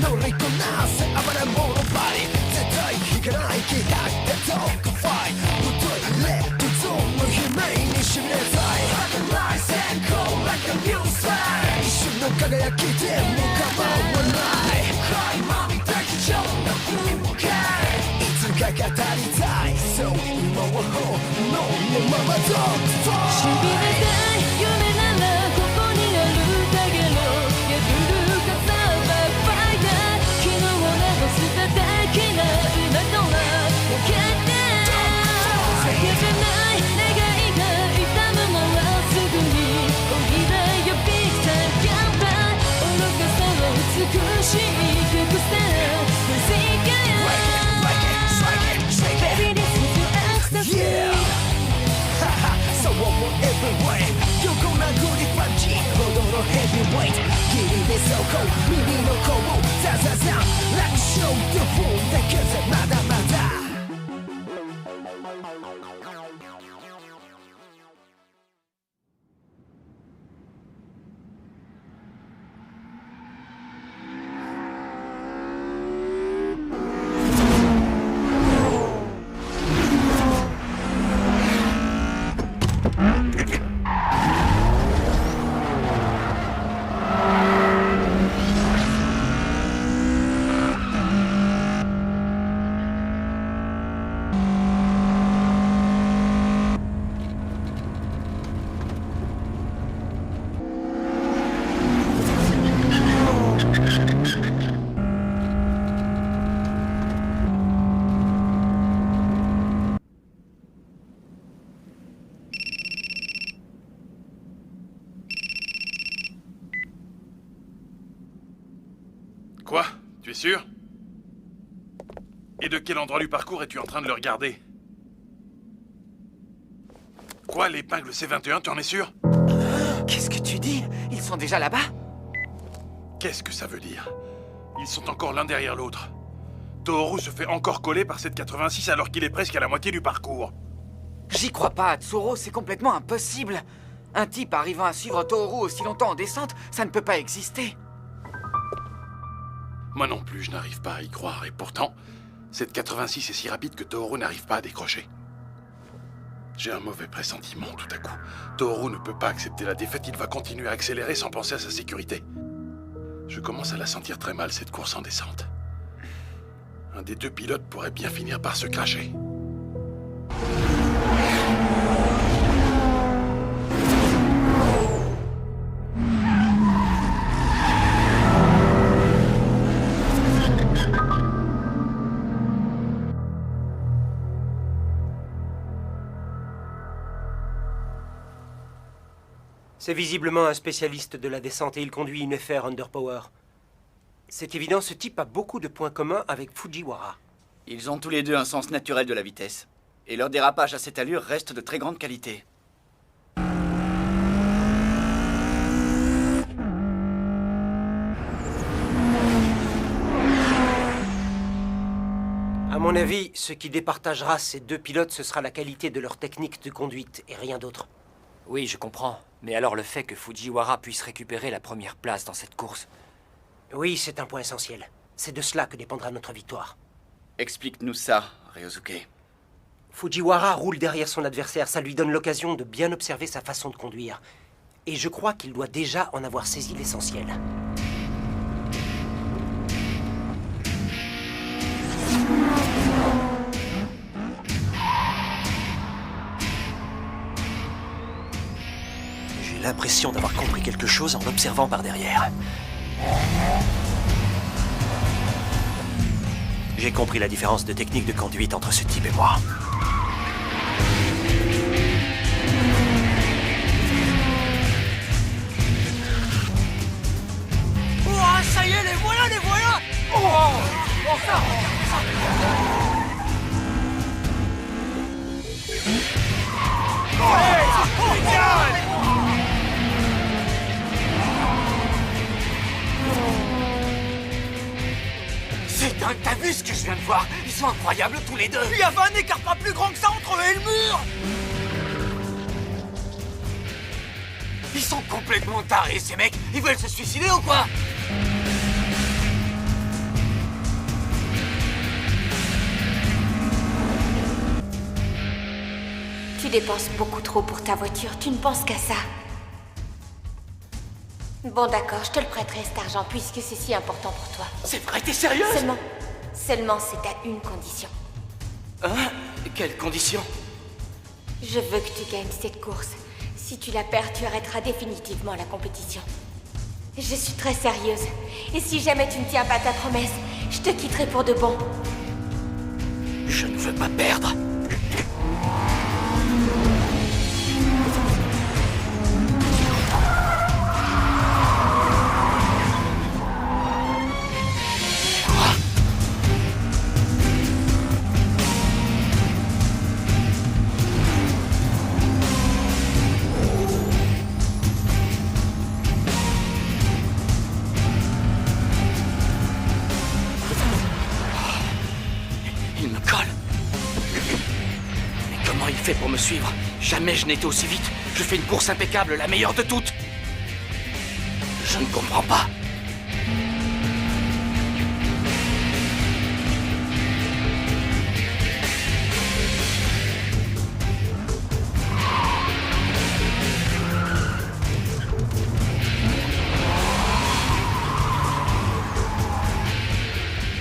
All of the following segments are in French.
乗りこなせ暴れ者ばり絶対引かない気迫でトークファイト太いレッドゾーンの悲鳴にしびれたい儚い閃光 like a new sign 一瞬の輝きでも構わないはいまみた貴重な風景いつか語りたいそう今は炎のままドークファイトしびれたい夢ならここにあるだけの破るかさばファイター昨日を残す叩きな今とは分けて叫べない願いが痛むのはすぐにおいだよビッグタイムガンバ愚かさは美しいビッグスターミュージックや Baby this is your ecstasy So one more every way 横殴りパンチほどのヘビーウェイト霧で走行耳の鼓舞ザザザン楽勝でフォーだけじゃまだまだQuoi? Tu es sûr? Et de quel endroit du parcours es-tu en train de le regarder? Quoi, l'épingle C21, tu en es sûr? Qu'est-ce que tu dis? Ils sont déjà là-bas? Qu'est-ce que ça veut dire? Ils sont encore l'un derrière l'autre. Tohoru se fait encore coller par cette 86 alors qu'il est presque à la moitié du parcours. J'y crois pas, Tsuro, c'est complètement impossible. Un type arrivant à suivre Tohoru aussi longtemps en descente, ça ne peut pas exister. Moi non plus, je n'arrive pas à y croire. Et pourtant, cette 86 est si rapide que Tohoru n'arrive pas à décrocher. J'ai un mauvais pressentiment tout à coup. Tohoru ne peut pas accepter la défaite, il va continuer à accélérer sans penser à sa sécurité. Je commence à la sentir très mal, cette course en descente. Un des deux pilotes pourrait bien finir par se cracher. C'est visiblement un spécialiste de la descente et il conduit une FR Underpower. C'est évident, ce type a beaucoup de points communs avec Fujiwara. Ils ont tous les deux un sens naturel de la vitesse. Et leur dérapage à cette allure reste de très grande qualité. À mon avis, ce qui départagera ces deux pilotes, ce sera la qualité de leur technique de conduite et rien d'autre. Oui, je comprends. Mais alors le fait que Fujiwara puisse récupérer la première place dans cette course... Oui, c'est un point essentiel. C'est de cela que dépendra notre victoire. Explique-nous ça, Ryosuke. Fujiwara roule derrière son adversaire, ça lui donne l'occasion de bien observer sa façon de conduire. Et je crois qu'il doit déjà en avoir saisi l'essentiel. J'ai l'impression d'avoir compris quelque chose en l'observant par derrière. J'ai compris la différence de technique de conduite entre ce type et moi. Oh, ça y est, les voilà, les voilà! Oh, ça. C'est dingue, t'as vu ce que je viens de voir? Ils sont incroyables tous les deux! Il y avait un écart pas plus grand que ça entre eux et le mur! Ils sont complètement tarés, ces mecs! Ils veulent se suicider ou quoi? dépenses beaucoup trop pour ta voiture, tu ne penses qu'à ça. Bon d'accord, je te le prêterai cet argent puisque c'est si important pour toi. C'est vrai, t'es sérieuse? Seulement c'est à une condition. Hein? Quelle condition? Je veux que tu gagnes cette course. Si tu la perds, tu arrêteras définitivement la compétition. Je suis très sérieuse. Et si jamais tu ne tiens pas ta promesse, je te quitterai pour de bon. Je ne veux pas perdre. Il me colle. Mais comment il fait pour me suivre? Jamais je n'étais aussi vite. Je fais une course impeccable, la meilleure de toutes. Je ne comprends pas.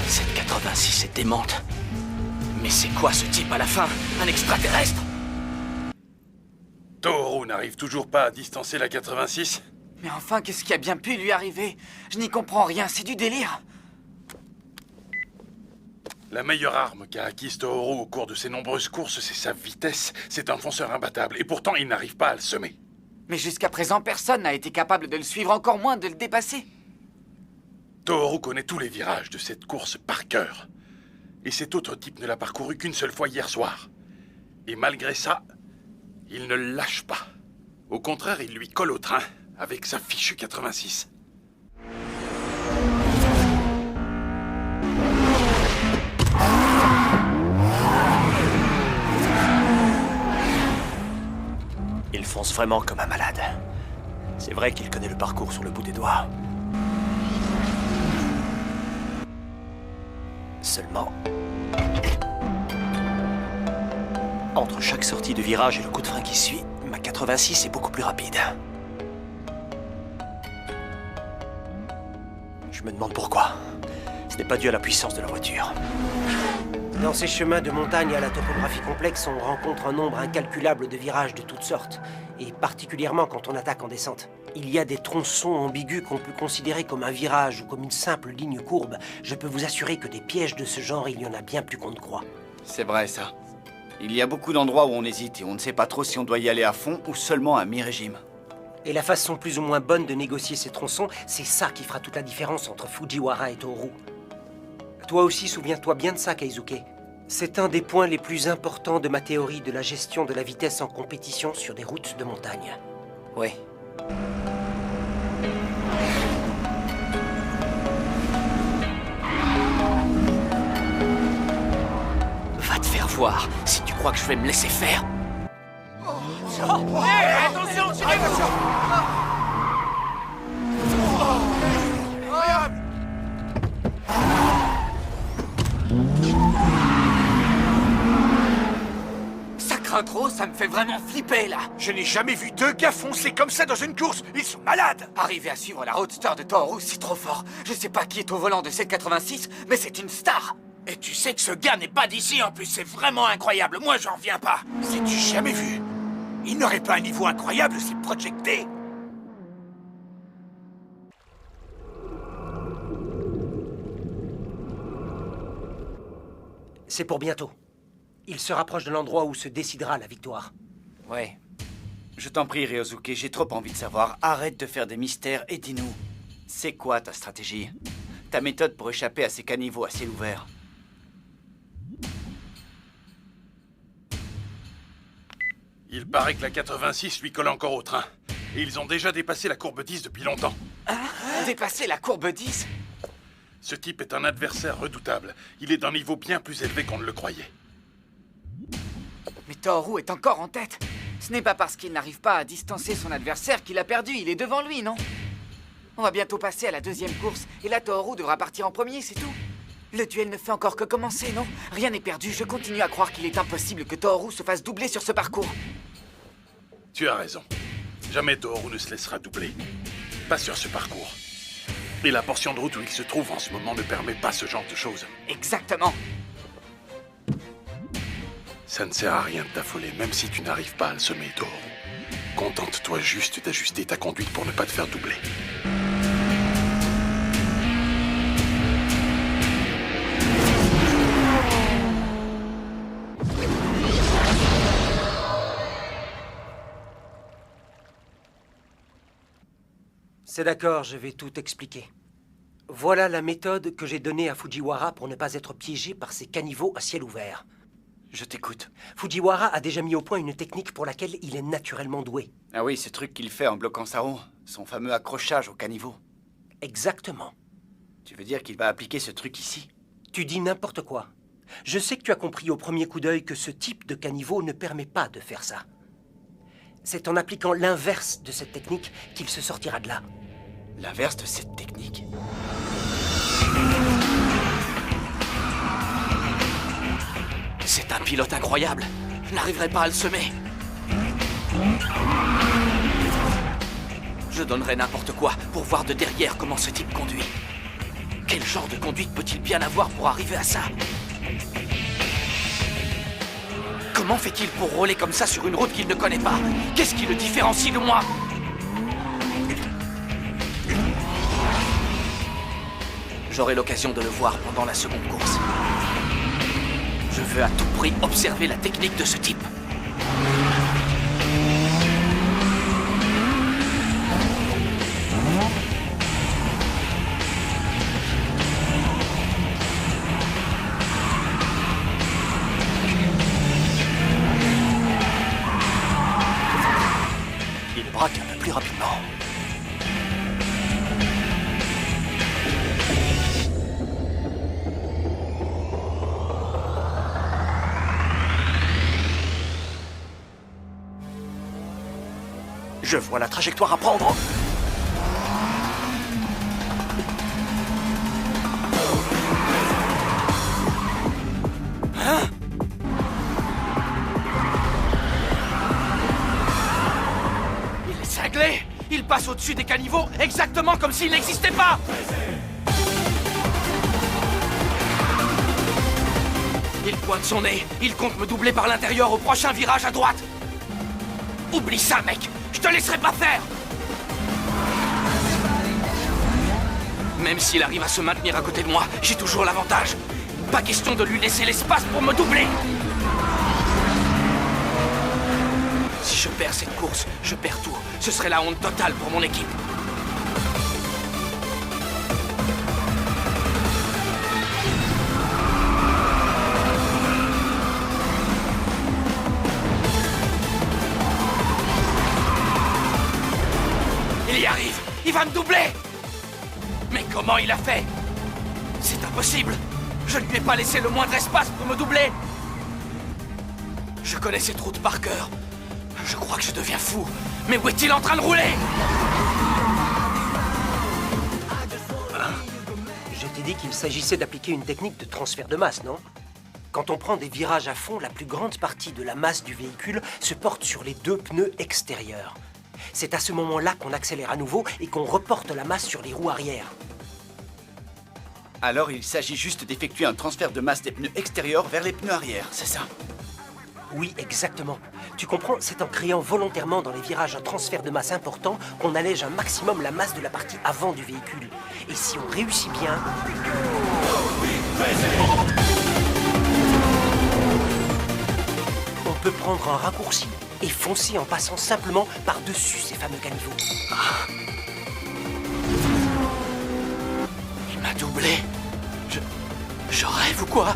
Cette 86 est démente. Mais c'est quoi ce type à la fin? Un extraterrestre? Tohru n'arrive toujours pas à distancer la 86? Mais enfin, qu'est-ce qui a bien pu lui arriver? Je n'y comprends rien, c'est du délire. La meilleure arme qu'a acquise Tohru au cours de ses nombreuses courses, c'est sa vitesse. C'est un fonceur imbattable, et pourtant il n'arrive pas à le semer. Mais jusqu'à présent, personne n'a été capable de le suivre, encore moins de le dépasser. Tohru connaît tous les virages de cette course par cœur. Et cet autre type ne l'a parcouru qu'une seule fois hier soir. Et malgré ça, il ne le lâche pas. Au contraire, il lui colle au train, avec sa fichue 86. Il fonce vraiment comme un malade. C'est vrai qu'il connaît le parcours sur le bout des doigts. Seulement... entre chaque sortie de virage et le coup de frein qui suit, ma 86 est beaucoup plus rapide. Je me demande pourquoi. Ce n'est pas dû à la puissance de la voiture. Dans ces chemins de montagne à la topographie complexe, on rencontre un nombre incalculable de virages de toutes sortes, et particulièrement quand on attaque en descente. Il y a des tronçons ambigus qu'on peut considérer comme un virage ou comme une simple ligne courbe. Je peux vous assurer que des pièges de ce genre, il y en a bien plus qu'on ne croit. C'est vrai, ça. Il y a beaucoup d'endroits où on hésite et on ne sait pas trop si on doit y aller à fond ou seulement à mi-régime. Et la façon plus ou moins bonne de négocier ces tronçons, c'est ça qui fera toute la différence entre Fujiwara et Tohru. Toi aussi, souviens-toi bien de ça, Keisuke. C'est un des points les plus importants de ma théorie de la gestion de la vitesse en compétition sur des routes de montagne. Oui. Va te faire voir si tu crois que je vais me laisser faire. Attention, tirez-vous! Ça craint trop, ça me fait vraiment flipper, là. Je n'ai jamais vu deux gars foncer comme ça dans une course. Ils sont malades. Arriver à suivre la roadster de Tohru, c'est trop fort. Je sais pas qui est au volant de cette 86, mais c'est une star. Et tu sais que ce gars n'est pas d'ici en plus, c'est vraiment incroyable. Moi, j'en reviens pas. C'est-tu jamais vu? Il n'aurait pas un niveau incroyable, c'est projecté. C'est pour bientôt. Il se rapproche de l'endroit où se décidera la victoire. Ouais. Je t'en prie, Ryosuke, j'ai trop envie de savoir. Arrête de faire des mystères et dis-nous. C'est quoi ta stratégie? Ta méthode pour échapper à ces caniveaux à ciel ouvert? Il paraît que la 86 lui colle encore au train. Et ils ont déjà dépassé la courbe 10 depuis longtemps. Dépasser la courbe 10? Ce type est un adversaire redoutable. Il est d'un niveau bien plus élevé qu'on ne le croyait. Mais Tohru est encore en tête. Ce n'est pas parce qu'il n'arrive pas à distancer son adversaire qu'il a perdu. Il est devant lui, non? On va bientôt passer à la deuxième course. Et là, Tohru devra partir en premier, c'est tout. Le duel ne fait encore que commencer, non? Rien n'est perdu, je continue à croire qu'il est impossible que Tohoru se fasse doubler sur ce parcours. Tu as raison. Jamais Tohoru ne se laissera doubler. Pas sur ce parcours. Et la portion de route où il se trouve en ce moment ne permet pas ce genre de choses. Exactement. Ça ne sert à rien de t'affoler, même si tu n'arrives pas à le semer, Tohoru. Contente-toi juste d'ajuster ta conduite pour ne pas te faire doubler. C'est d'accord, je vais tout expliquer. Voilà la méthode que j'ai donnée à Fujiwara pour ne pas être piégé par ces caniveaux à ciel ouvert. Je t'écoute. Fujiwara a déjà mis au point une technique pour laquelle il est naturellement doué. Ah oui, ce truc qu'il fait en bloquant Saro, son fameux accrochage au caniveau. Exactement. Tu veux dire qu'il va appliquer ce truc ici? Tu dis n'importe quoi. Je sais que tu as compris au premier coup d'œil que ce type de caniveau ne permet pas de faire ça. C'est en appliquant l'inverse de cette technique qu'il se sortira de là. L'inverse de cette technique? C'est un pilote incroyable. Je n'arriverai pas à le semer. Je donnerais n'importe quoi pour voir de derrière comment ce type conduit. Quel genre de conduite peut-il bien avoir pour arriver à ça? Comment fait-il pour rouler comme ça sur une route qu'il ne connaît pas? Qu'est-ce qui le différencie de moi? J'aurai l'occasion de le voir pendant la seconde course. Je veux à tout prix observer la technique de ce type. Il braque un peu plus rapidement. Je vois la trajectoire à prendre. Hein? Il est cinglé. Il passe au-dessus des caniveaux exactement comme s'il n'existait pas. Il pointe son nez. Il compte me doubler par l'intérieur au prochain virage à droite. Oublie ça, mec. Je te laisserai pas faire! Même s'il arrive à se maintenir à côté de moi, j'ai toujours l'avantage. Pas question de lui laisser l'espace pour me doubler. Si je perds cette course, je perds tout. Ce serait la honte totale pour mon équipe. Il y arrive! Il va me doubler! Mais comment il a fait? C'est impossible! Je ne lui ai pas laissé le moindre espace pour me doubler! Je connais cette route par cœur. Je crois que je deviens fou. Mais où est-il en train de rouler? Je t'ai dit qu'il s'agissait d'appliquer une technique de transfert de masse, non? Quand on prend des virages à fond, la plus grande partie de la masse du véhicule se porte sur les deux pneus extérieurs. C'est à ce moment-là qu'on accélère à nouveau et qu'on reporte la masse sur les roues arrière. Alors il s'agit juste d'effectuer un transfert de masse des pneus extérieurs vers les pneus arrière, c'est ça? Oui, exactement. Tu comprends, c'est en créant volontairement dans les virages un transfert de masse important qu'on allège un maximum la masse de la partie avant du véhicule. Et si on réussit bien... on peut prendre un raccourci et foncer en passant simplement par-dessus ces fameux caniveaux. Il m'a doublé. Je rêve ou quoi?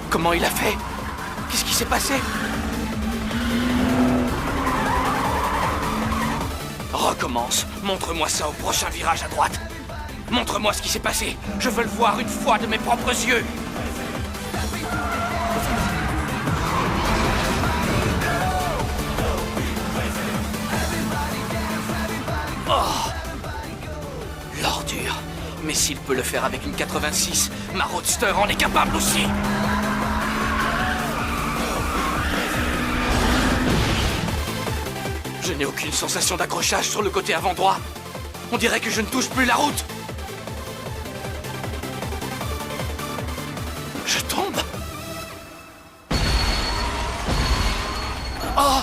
Comment il a fait? Qu'est-ce qui s'est passé? Recommence. Montre-moi ça au prochain virage à droite. Montre-moi ce qui s'est passé. Je veux le voir une fois de mes propres yeux. Oh! L'ordure. Mais s'il peut le faire avec une 86, ma Roadster en est capable aussi. Je n'ai aucune sensation d'accrochage sur le côté avant droit. On dirait que je ne touche plus la route. Je tombe. Oh!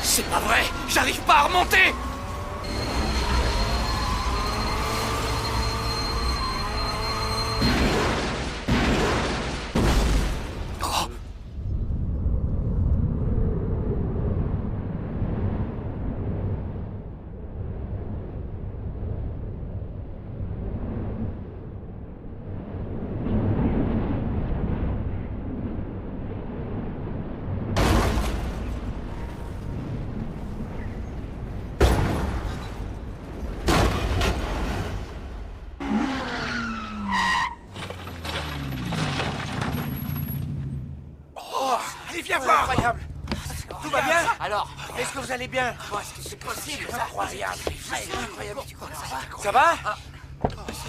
C'est pas vrai! J'arrive pas à remonter! Allez, viens voir. Incroyable. Tout va bien? Alors, est-ce que vous allez bien? Est-ce que c'est possible? Incroyable. Incroyable. Ça va?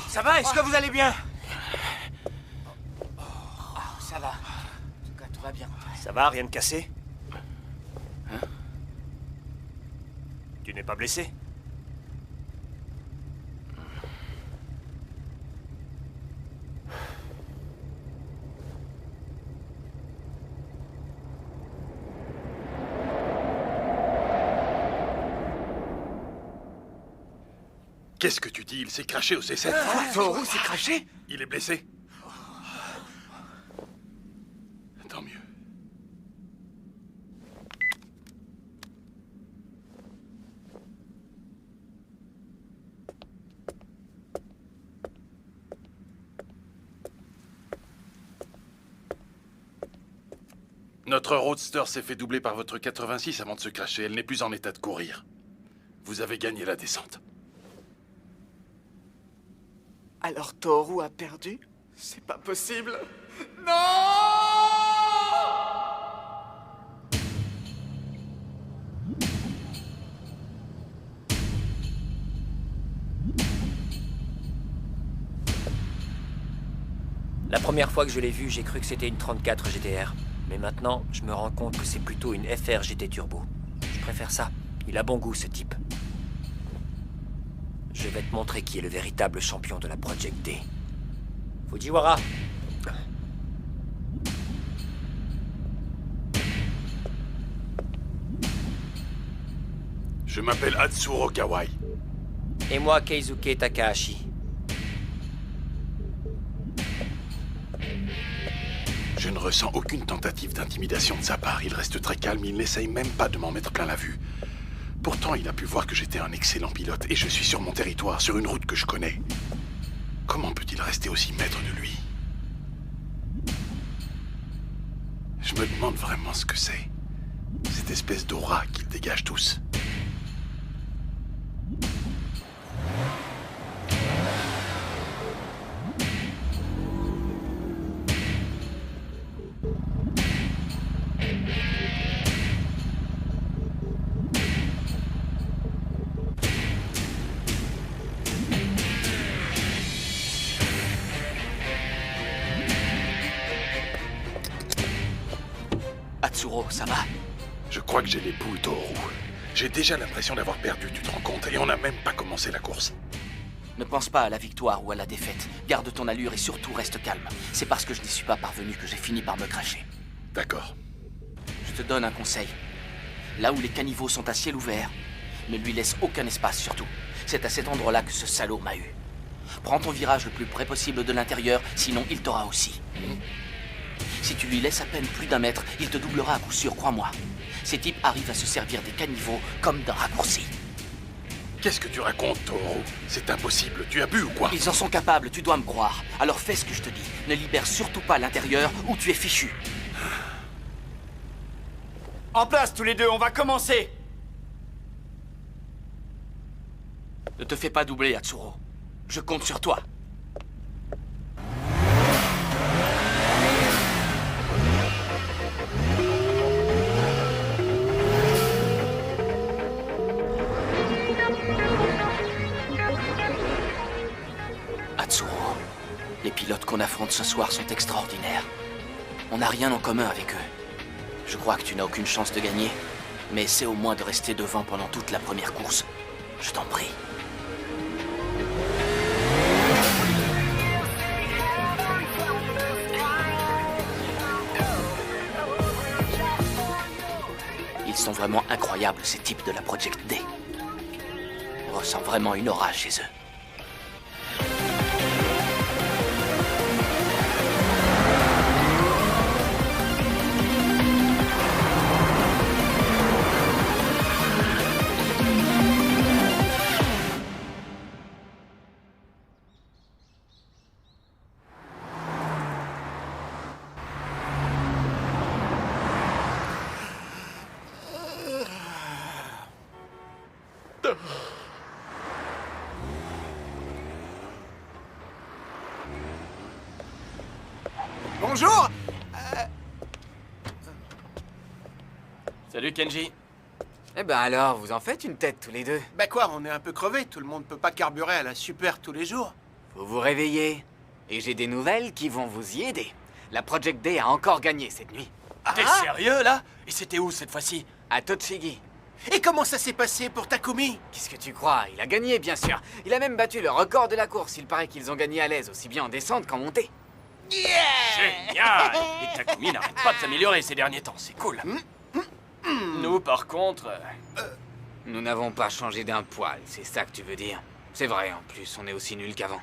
Ça va? Est-ce que vous allez bien? Ça va. En tout cas, tout va bien. Ça va, rien de cassé? Tu n'es pas blessé? Qu'est-ce que tu dis? Il s'est craché au C7. Tohru s'est craché? Il est blessé. Tant mieux. Notre Roadster s'est fait doubler par votre 86 avant de se cracher. Elle n'est plus en état de courir. Vous avez gagné la descente. Alors Tohru a perdu? C'est pas possible. Non! La première fois que je l'ai vu, j'ai cru que c'était une 34 GTR. Mais maintenant, je me rends compte que c'est plutôt une FR GT Turbo. Je préfère ça. Il a bon goût, ce type. Je vais te montrer qui est le véritable champion de la Project D. Fujiwara. Je m'appelle Hatsuro Kawai. Et moi, Keisuke Takahashi. Je ne ressens aucune tentative d'intimidation de sa part. Il reste très calme, il n'essaye même pas de m'en mettre plein la vue. Pourtant, il a pu voir que j'étais un excellent pilote et je suis sur mon territoire, sur une route que je connais. Comment peut-il rester aussi maître de lui? Je me demande vraiment ce que c'est. Cette espèce d'aura qu'ils dégagent tous. Hatsuro, ça va? Je crois que j'ai les boules, Tohru. J'ai déjà l'impression d'avoir perdu, tu te rends compte, et on n'a même pas commencé la course. Ne pense pas à la victoire ou à la défaite. Garde ton allure et surtout reste calme. C'est parce que je n'y suis pas parvenu que j'ai fini par me cracher. D'accord. Je te donne un conseil. Là où les caniveaux sont à ciel ouvert, ne lui laisse aucun espace surtout. C'est à cet endroit-là que ce salaud m'a eu. Prends ton virage le plus près possible de l'intérieur, sinon il t'aura aussi. Si tu lui laisses à peine plus d'1 mètre, il te doublera à coup sûr, crois-moi. Ces types arrivent à se servir des caniveaux comme d'un raccourci. Qu'est-ce que tu racontes, Tohru? C'est impossible, tu as bu ou quoi? Ils en sont capables, tu dois me croire. Alors fais ce que je te dis. Ne libère surtout pas l'intérieur ou tu es fichu. En place tous les deux, on va commencer. Ne te fais pas doubler, Hatsuro. Je compte sur toi. pilotes qu'on affronte ce soir sont extraordinaires. On n'a rien en commun avec eux. Je crois que tu n'as aucune chance de gagner, mais essaie au moins de rester devant pendant toute la première course. Je t'en prie. Ils sont vraiment incroyables, ces types de la Project D. On ressent vraiment une aura chez eux. Bonjour. Salut Kenji. Eh ben alors, vous en faites une tête tous les deux. Bah quoi, on est un peu crevés, tout le monde peut pas carburer à la super tous les jours. Faut vous réveiller. Et j'ai des nouvelles qui vont vous y aider. La Project D a encore gagné cette nuit. T'es sérieux là? Et c'était où cette fois-ci? À Tochigi. Et comment ça s'est passé pour Takumi? Qu'est-ce que tu crois? Il a gagné, bien sûr. Il a même battu le record de la course. Il paraît qu'ils ont gagné à l'aise, aussi bien en descente qu'en montée. Génial. Et Takumi n'arrête pas de s'améliorer ces derniers temps, c'est cool. Nous, par contre... Nous n'avons pas changé d'un poil, c'est ça que tu veux dire? C'est vrai, en plus, on est aussi nuls qu'avant.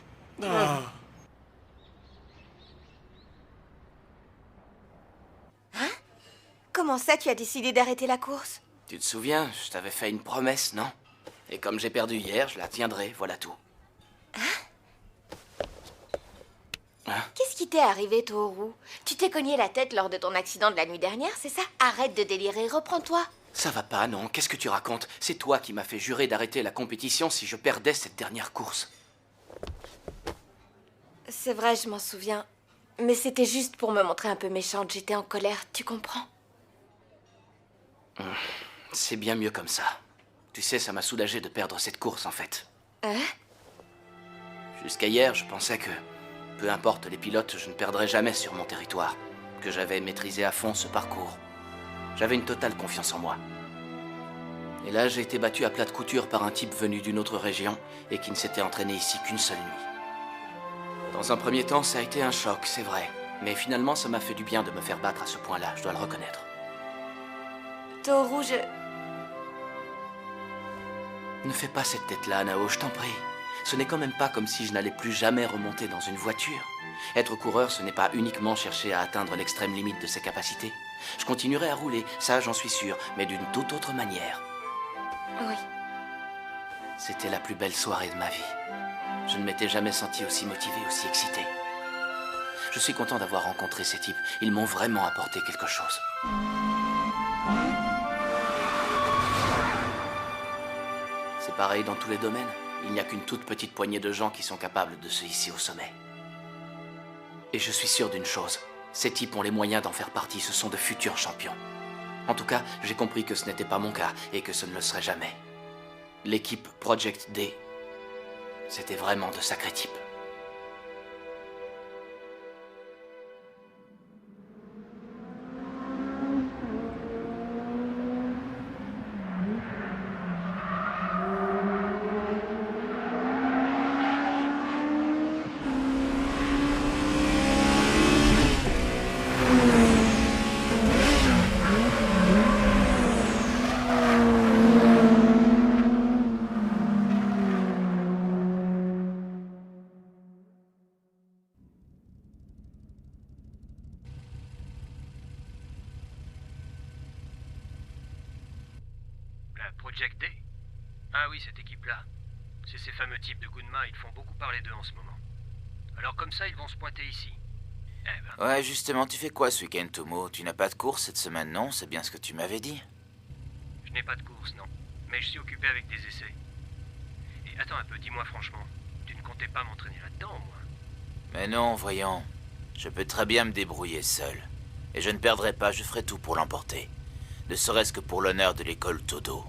Comment ça, tu as décidé d'arrêter la course? Tu te souviens, je t'avais fait une promesse, non? Et comme j'ai perdu hier, je la tiendrai, voilà tout. Qu'est-ce qui t'est arrivé, Tohru? Tu t'es cogné la tête lors de ton accident de la nuit dernière, c'est ça? Arrête de délirer, reprends-toi. Ça va pas, non? Qu'est-ce que tu racontes? C'est toi qui m'as fait jurer d'arrêter la compétition si je perdais cette dernière course. C'est vrai, je m'en souviens. Mais c'était juste pour me montrer un peu méchante, j'étais en colère, tu comprends? C'est bien mieux comme ça. Tu sais, ça m'a soulagé de perdre cette course, en fait. Jusqu'à hier, je pensais que, peu importe les pilotes, je ne perdrais jamais sur mon territoire. Que j'avais maîtrisé à fond ce parcours. J'avais une totale confiance en moi. Et là, j'ai été battu à plat de couture par un type venu d'une autre région et qui ne s'était entraîné ici qu'une seule nuit. Dans un premier temps, ça a été un choc, c'est vrai. Mais finalement, ça m'a fait du bien de me faire battre à ce point-là, je dois le reconnaître. Tohru, Ne fais pas cette tête-là, Nao, je t'en prie. Ce n'est quand même pas comme si je n'allais plus jamais remonter dans une voiture. Être coureur, ce n'est pas uniquement chercher à atteindre l'extrême limite de ses capacités. Je continuerai à rouler, ça j'en suis sûr, mais d'une toute autre manière. Oui. C'était la plus belle soirée de ma vie. Je ne m'étais jamais senti aussi motivé, aussi excité. Je suis content d'avoir rencontré ces types. Ils m'ont vraiment apporté quelque chose. C'est pareil dans tous les domaines. Il n'y a qu'une toute petite poignée de gens qui sont capables de se hisser au sommet. Et je suis sûr d'une chose. Ces types ont les moyens d'en faire partie. Ce sont de futurs champions. En tout cas, j'ai compris que ce n'était pas mon cas et que ce ne le serait jamais. L'équipe Project D, c'était vraiment de sacrés types. La Project D? Ah oui, cette équipe-là. C'est ces fameux types de Gunma, ils font beaucoup parler d'eux en ce moment. Alors comme ça, ils vont se pointer ici. Eh ben... Ouais, justement, tu fais quoi ce week-end, Tomo? Tu n'as pas de course cette semaine, non? C'est bien ce que tu m'avais dit. Je n'ai pas de course, non. Mais je suis occupé avec des essais. Et attends un peu, dis-moi franchement, tu ne comptais pas m'entraîner là-dedans, au moins? Mais non, voyons. Je peux très bien me débrouiller seul. Et je ne perdrai pas, je ferai tout pour l'emporter. Ne serait-ce que pour l'honneur de l'école Todo.